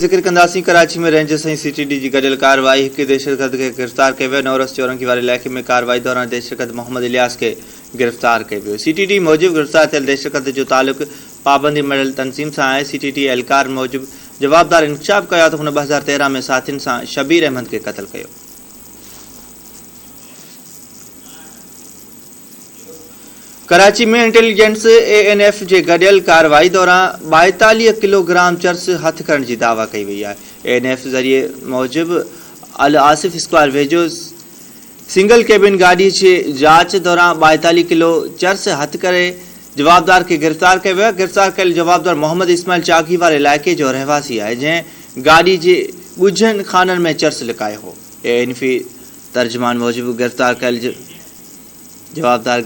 जिक्र कंदासीं कराची में रेंजर्स ऐं CTD जी गॾियल कार्रवाई हिकु दहशतगर्द खे गिरफ़्तार कयो वियो। नवरस चौरंगी वारे इलाइक़े में कार्रवाई दौरान दहशतगर्द मोहम्मद इलियास खे गिरफ़्तार कयो वियो। CTD मूजिबि गिरफ़्तार थियल दहशतगर्द जो तालुक़ पाबंदी मिलियल तनज़ीम सां आहे। CTD एहलकार मूजिबि जवाबदार इंकशाफ कयो त हुन 2013 में साथियुनि सां शबीर अहमद खे क़त्ल कयो। कराची में इंटेलिजेंस ANF जे गॾियल कार्रवाई दौरान 42 किलोग्राम चर्स हथ करण जी दावा कई वई आहे। ANF ज़रिए मूजिबि अल आसिफ स्क्वायर वेझो सिंगल कैबिन गाड़ी जे जांच दौरान 42 किलो चर्स हथ करे जवाबदार खे गिरफ़्तार कयो वियो। गिरफ़्तार कयल जवाबदार मोहम्मद इस्माइल चाकी वारे इलाइक़े जो रहवासी आहे, जंहिं गाड़ी जे ॻुझनि खाननि में चर्स लिकायो हो। ANF तर्जुमान मूजिबि गिरफ़्तार कयल जवाबदार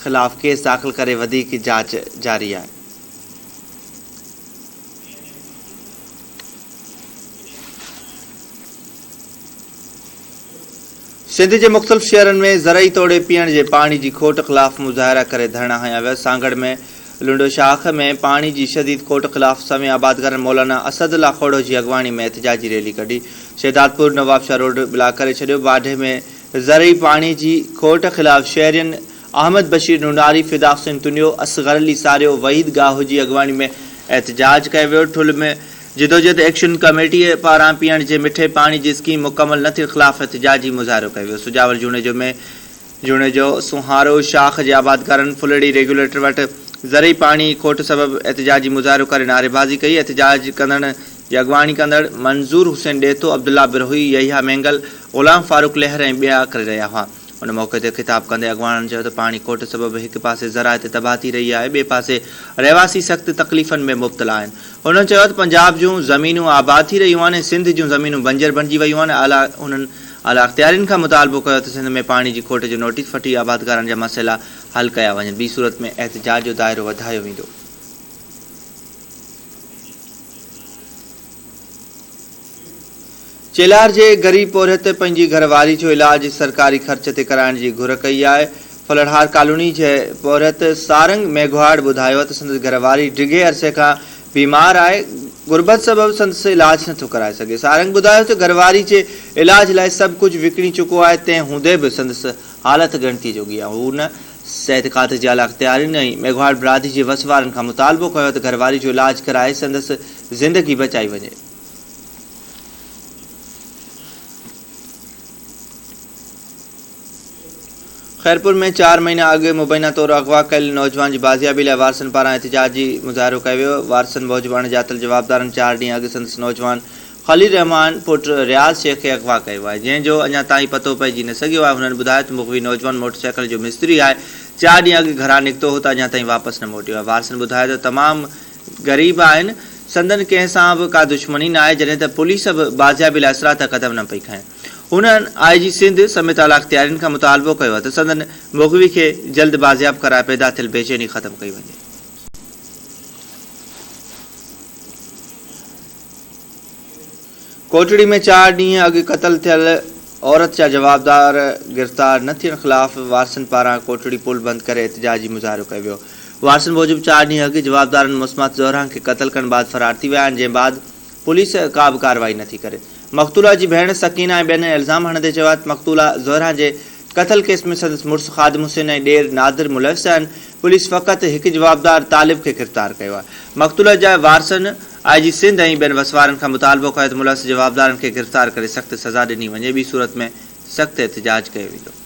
खिलाफ केस दाख़िल करे वधीक जांच जारी है। सिंध के मुख्तलिफ़ शहरन में ज़रई तोड़े पीअण जे पानी की खोट खिलाफ मुज़ाहिरा करे धरना हया विया। सांगड़ में लुंडो शाख में पानी की शदीद खोट खिलाफ समय आबादगारन मौलाना असदुल्ला खोड़ो की अगवानी में एहतजाजी रैली कढी। शहदादपुर नवाबशाह रोड ब्लॉक करे छॾियो। बाढे में ज़रई पानी की खोट खिलाफ शहरियन अहमद बशीर नुनारी, फिदा हुसैन तुनियो, असगर अली सारियो, वहीद गाहो की अगवानी में एहतजाज किया वियो। ठुल में जिदोजहद एक्शन कमेटी पारां पीअण जे मिठे पानी की स्कीम मुकम्मल न थियण खिलाफ एहतजाजी मुज़ाहिरो कयो वियो। सुजावल जूने जो सुहारो शाख जे आबादगारन फुलड़ी रेगुलेटर वटि ज़रई पानी खोट सबब एहतजाजी मुज़ाहिरो करे नारेबाज़ी कई। एहतजाज कंदड़ जी अगवानी कंदड़ मंजूर हुसैन डेतो, अब्दुल्ला बिरोही, यहिया मेंगल, गुलाम फारूक लहर ऐं ॿिया करे रहिया हुआ। उन मौके ते खिताब कंदे अगवाननि चयो त पानी खोट सबब हिकु पासे ज़रायत तबाह थी रही आहे, ॿिए पासे रहवासी सख़्त तकलीफ़न में मुब्तला आहिनि। उन्हनि चयो त पंजाब जूं ज़मीनूं आबाद थी रहियूं आहिनि, सिंध जूं ज़मीनूं बंजर बणिजी वयूं आहिनि। उन्हनि आला अख़्तियारियुनि खां मुतालबो कयो त सिंध में पानी जी खोट जो नोटिस फटी आबादगारनि जा मसइला हल कया वञनि। ॿी सूरत में एहतजाज जो दाइरो वधायो वेंदो। चेलार जे गरीब पौरहत पंहिंजी घरवारी जो इलाज सरकारी ख़र्च ते कराइण जी घुर कई आहे। फलड़हार कॉलोनी जे पौरहत सारंग मेघवाड़ ॿुधायो त संदसि घरवारी डिघे अरसे खां बीमार आहे। गुरबत सबब संदसि इलाज नथो कराए सघे। सारंग ॿुधायो त घरवारी जे इलाज लाइ सभु कुझु विकिणी चुको आहे, तंहिं हूंदे बि संदसि हालत ॻणती जोगी आहे। हुन सिहतकात जे आला अख़्तियारियुनि ऐं मेघवाड़ बिरादरी जे वसवारनि खां मुतालबो कयो त घरवारी जो इलाज कराए संदसि ज़िंदगी बचाई वञे। खैरपुर में 4 महीना अॻु मुबैना तौर अगवा कयल नौजवान की बाज़ियाबी लाइ वारसन पारां एहतजाजी मुज़ाहिरो कयो वियो। वारसन मूजिबि अणॼातल जवाबदारनि 4 ॾींहं अॻु संदसि नौजवान ख़लील रहमान पुट रियाज़ शेख खे अगवा कयो आहे, जंहिंजो अञा ताईं पतो पइजी न सघियो आहे। हुननि ॿुधायो त मुख़वी नौजवान मोटरसाइकिल जो मिस्त्री आहे, 4 ॾींहं अॻु घरां निकितो हो त अञा ताईं वापसि न मोटियो आहे। वारसन ॿुधायो त तमामु ग़रीब आहिनि, संदन कंहिं सां बि का दुश्मनी न आहे, जॾहिं त पुलिस बि बाज़ियाबी लाइ असराता क़दम न पई खणे। उन्हनि IG सिंध समेत आला अख़्तियारियुनि खां मुतालबो कयो आहे त संदन मुग़वी खे जल्द बाज़ियाब कराए पैदा थियल बेचैनी ख़त्म कई वञे। कोटड़ी में 4 ॾींहं अॻु क़त्ल थियल औरत जा जवाबदार गिरफ़्तार न थियण ख़िलाफ़ वारसन पारां कोटड़ी पुल बंद करे एहतजाजी मुज़ाहिरो कयो वियो। वारसन मूजिबि 4 ॾींहं अॻु जवाबदारनि मुस्मात ज़ोहरा खे क़त्ल करण बाद फ़रार थी विया आहिनि, जंहिं बाद पुलिस का बि कार्रवाई नथी करे। मक़तूला जी भेण सकीना ऐं ॿियनि इल्ज़ाम हणंदे चयो आहे त मक़तूला ज़ोहरा जे क़त्ल केस में संदसि मुड़ुसु ख़ादिम हुसैन ऐं ॾेर नादिर मुलविस आहिनि। पुलिस फ़क़ति हिकु जवाबदार तालिब खे गिरफ़्तार कयो आहे। मक़तूला जा वारसन IG सिंध ऐं ॿियनि वसवारनि खां मुतालबो कयो त मुलविस जवाबदारनि खे गिरफ़्तार करे सख़्त सज़ा ॾिनी वञे। ॿी सूरत में सख़्त एहतजाज कयो वेंदो।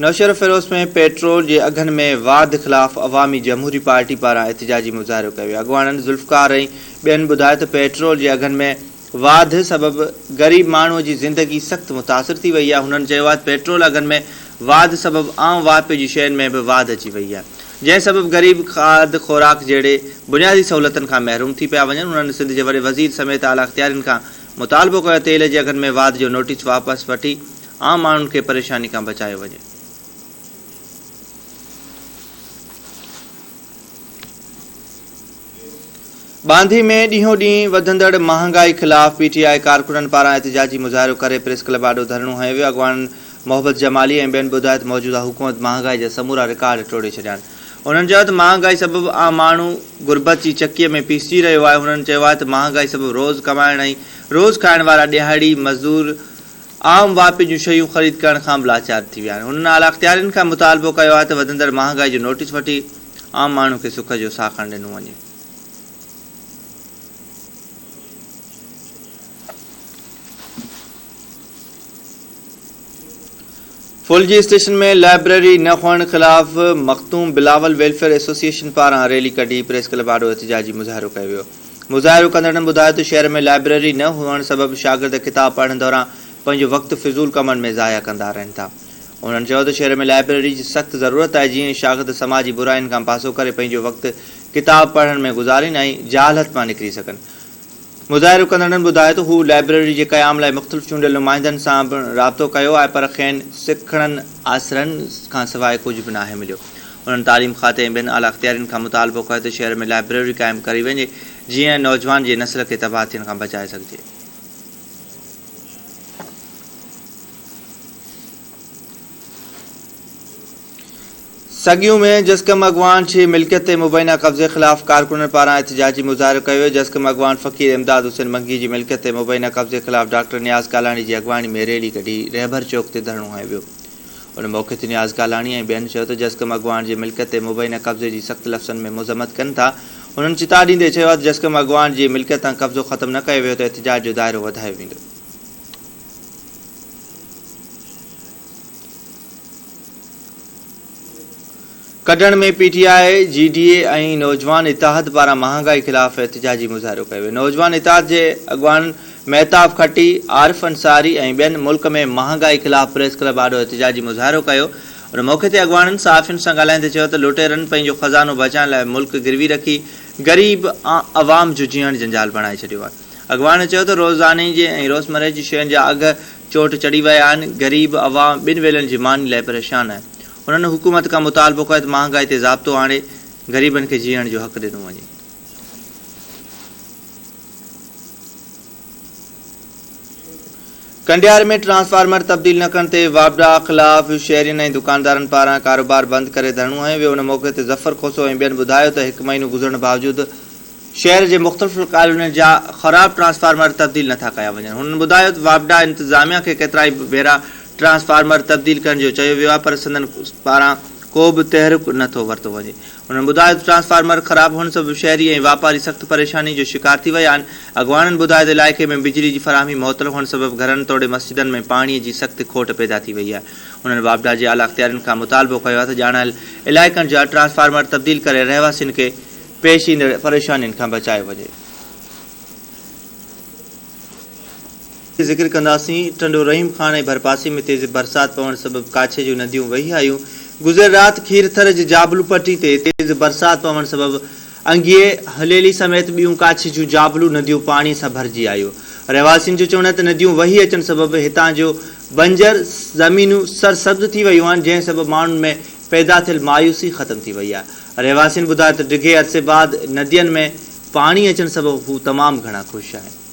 नौशहर फिरोज़ में पेट्रोल के अघन में वाध खिलाफ अवामी जमहूरी पार्टी पारां एहतजाजी मुज़ाहिरो कयो वियो। अगवाननि ज़ुल्फ़कार ऐं ॿियनि ॿुधायो त पेट्रोल के अघन में वाध सबब गरीब माण्हूअ जी ज़िंदगी सख़्त मुतासिर थी वई आहे। हुननि चयो आहे त पेट्रोल अघन में वाध सबब आम वापे जी शयुनि में भी वाध अची वई आहे, जंहिं सबब गरीब खाद खुराक जहिड़े बुनियादी सहूलियतनि खां महरूम थी पिया वञनि। हुननि सिंध जे वॾे वज़ीर समेत आला अख़्तियारियुनि खां मुतालबो कयो तेल जे अघन में वाध जो नोटिस वापसि वठी आम माण्हुनि खे परेशानी खां बचायो वञे। बांधी में ॾींहों ॾींहुं वधंदड़ महांगाई खिलाफ PTI कारकुननि पारां एहतजाजी मुज़ाहिरो करे प्रेस क्लब आॾो धरणो हयो वियो। अॻवान मोहब्बत जमाली ऐं ॿियनि ॿुधायो त मौजूदा हुकूमत महांगाई जा समूरा रिकॉर्ड टोड़े छॾिया आहिनि। उन्हनि चयो त महांगाई सबबि आम माण्हू गुरबत जी चकीअ में पीसी रहियो आहे। उन्हनि चयो आहे त महांगाई सबबि रोज़ कमाइण ऐं रोज़ खाइण वारा ॾियाड़ी मज़दूर आम वापे जूं शयूं ख़रीद करण खां बि लाचार थी विया आहिनि। हुननि आला अख़्तियारियुनि खां मुतालबो कयो आहे त वधंदड़ महांगाई जो नोटिस वठी आम माण्हू खे सुख जो साह खणणु ॾिनो वञे। फुलजी स्टेशन में लाइब्रेरी न हुअण ख़िलाफ़ मखतूम बिलावल वेलफेयर एसोसिएशन पारां रैली कढी प्रेस क्लब आॾो एहतिजाजी मुज़ाहिरो कयो वियो। मुज़ाहिरो कंदड़नि ॿुधायो त शहर में लाइब्रेरी न हुअण सबबि शागिर्द किताब पढ़ण दौरान पंहिंजो वक़्तु फिज़ूल कमनि में ज़ाया कंदा रहनि था। उन्हनि चयो त शहर में लाइब्रेरी जी सख़्त ज़रूरत आहे, जीअं शागिर्द समाजी बुराइनि खां पासो करे पंहिंजो वक़्तु किताब पढ़ण में गुज़ारीनि ऐं जालत मां निकिरी सघनि। मुज़ाहिरो कंदड़नि ॿुधायो त हू लाइब्रेरी जे क़याम लाइ मुख़्तलिफ़ चूंडियल नुमाइंदनि सां बि राब्तो कयो आहे, पर खेनि सिखणनि आसरनि खां सवाइ कुझु बि नाहे मिलियो। उन्हनि तालीम खाते ऐं ॿियनि आला अख़्तियारियुनि खां मुतालबो कयो त शहर में लाइब्रेरी क़ाइमु करी वञे, जीअं नौजवान जे नस्ल खे तबाह थियण खां बचाए सघिजे। सगियूं में जस्कम अगवान जी मिल्कियत ते मुबैना कब्ज़े ख़िलाफ़ कारकुननि पारां एहतिजाजी मुज़ाहिरो कयो वियो। जस्कम अगवान फ़क़ीर इमदाद हुसैन मंगी जी मिल्कियत ते मुबैना कब्ज़े ख़िलाफ़ डॉक्टर नियाज़ कालाणी जी अगवानी में रैली कढी रहबर चौक ते धरणो हंयो वियो। उन मौक़े ते नियाज़ कालाणी ऐं ॿियनि चयो त जस्कम अगवान जी मिल्कियत ते मुबैना कब्ज़े जी सख़्त लफ़्ज़नि में मुज़म्मत कनि था। उन्हनि चिता ॾींदे चयो आहे त जस्कम अगवान जी मिल्कियत तां कब्ज़ो ख़त्म न कयो वियो त एहतिजाज जो दाइरो वधायो वेंदो। कढण में पीटीआई, जीडीए ऐं नौजवान इतिहाद पारां महांगाई ख़िलाफ़ एहतिजाजी मुज़ाहिरो कयो वियो। नौजवान इतिहाद जे अॻवान महताब खटी, आरिफ अंसारी ऐं ॿियनि मुल्क में महांगाई ख़िलाफ़ प्रेस क्लब आॾो एहतिजाजी मुज़ाहिरो कयो। उन मौक़े ते अॻवाननि सहाफ़ियुनि सां ॻाल्हाईंदे चयो त लुटेरनि पंहिंजो ख़ज़ानो बचाइण लाइ मुल्क गिरवी रखी ग़रीब अवाम जो जीअण जंजाल बणाए छॾियो आहे। अॻवान चयो त रोज़ाने जे ऐं रोज़मरे जी शयुनि जा अघ चोट चढ़ी विया आहिनि। ग़रीब अवाम ॿिनि वेलनि जी मानी लाइ परेशान आहे। उन्हनि हुकूमत खां मुतालबो कयो त महांगाई ते ज़ाब्तो आणे ग़रीबनि खे जीअण जो हक़ ॾिनो वञे। कंडियार में ट्रांसफार्मर तब्दील न करण ते वापडा ख़िलाफ़ शहरियुनि ऐं दुकानदारनि पारां कारोबार बंदि करे धरणो हंयो वियो। उन मौक़े ते ज़फ़र खोसो ऐं ॿियनि ॿुधायो त 1 महीनो गुज़रण बावजूदि शहर जे मुख़्तलिफ़ कॉलोनियुनि जा ख़राब ट्रांसफार्मर तब्दील नथा कया वञनि। हुननि ॿुधायो त वापडा इंतिज़ामिया खे केतिरा ई भेरा ट्रांसफार्मर तब्दील करण जो चयो वियो आहे, पर संदन पारां को बि तहरीक नथो वरितो वञे। उन्हनि ॿुधायो त ट्रांसफार्मर ख़राब हुअण सबबि शहरी ऐं वापारी सख़्त परेशानी जो शिकार थी विया आहिनि। अॻवाननि ॿुधायो त इलाइक़े में बिजली जी फराहमी मुअतल हुअण सबबि घरनि तोड़े मस्जिदनि में पाणीअ जी सख़्त खोट पैदा थी वई आहे। उन्हनि वापडा जे आला अख़्तियारियुनि खां मुतालबो कयो आहे त ॼाणायल इलाइक़नि जा ट्रांसफार्मर तब्दील करे रहवासियुनि खे पेश ईंदड़ परेशानियुनि खां बचायो वञे। ज़िक्र कंदासीं टंडो रहीम खान ऐं भरपासी में तेज़ बरसाति पवण सबबि काछे जूं नदियूं वही आयूं। गुज़िर राति खीरथर जे जाबलू पट्टी ते तेज़ बरसाति पवण सबबि अंगिए हलेली समेत ॿियूं काछे जूं जाबलू नदियूं पाणीअ सां भरिजी आयूं। रहवासियुनि जो चवणु आहे त नदियूं वही अचण सबबि हितां जो बंजर ज़मीनूं सरसब्ज़ थी वियूं आहिनि, जंहिं सबबि माण्हुनि में पैदा थियल मायूसी ख़त्म थी वई आहे। रहवासियुनि ॿुधायो त डिघे अरसे बाद नदियुनि में पाणी अचण सबबि हू तमामु घणा ख़ुशि आहिनि।